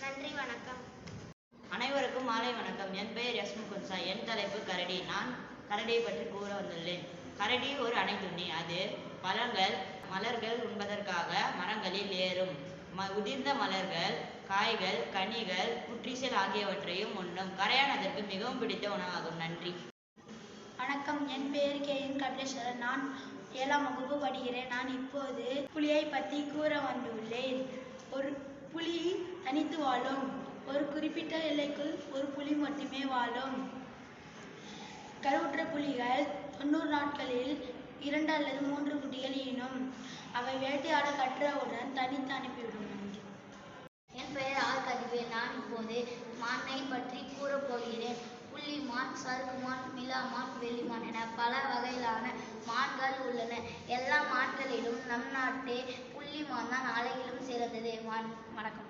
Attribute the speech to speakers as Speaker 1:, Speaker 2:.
Speaker 1: நன்றி, வணக்கம்.
Speaker 2: அனைவருக்கும் மாலை வணக்கம். என் பெயர் யஸ்முகுன்சா. என் தலைப்பு கரடி. நான் கரடியை பற்றி கூற வந்துள்ளேன். கரடி ஒரு அணைதுண்ணி. அது பழங்கள் மலர்கள் உண்பதற்காக மரங்களில் ஏறும். உதிர்ந்த மலர்கள், காய்கள், கனிகள், புற்றீசல் ஆகியவற்றையும் உண்ணும். கரையான் அதற்கு மிகவும் பிடித்த உணவாகும். நன்றி.
Speaker 3: வணக்கம். என் பெயர் கே.என். கபிலேஸ்வரன். நான் 7ஆம் வகுப்பு படிக்கிறேன். நான் இப்போது புலியை பற்றி கூற வந்துள்ளேன். ஒரு புலி தனித்து வாழும். ஒரு குறிப்பிட்ட எல்லைக்குள் ஒரு புலி மட்டுமே வாழும். கருவுற்ற புலிகள் 90 நாட்களில் 2 அல்லது 3 குட்டிகள் ஈனும். அவை வேட்டையாட கற்றவுடன் தனித்து அனுப்பிவிடும்.
Speaker 1: என் பெயர் ஆர் கதிவேல். நான் இப்போது மானை பற்றி கூறப்போகிறேன். புள்ளி மான், சறுக்கு மான், மிலா மான், வெள்ளிமான் என பல வகையிலான மான்கள் உள்ளன. எல்லா மான்களிலும் நம் நாட்டே புள்ளி மான் தான் அழகிலும் சிறந்தது. வணக்கம்.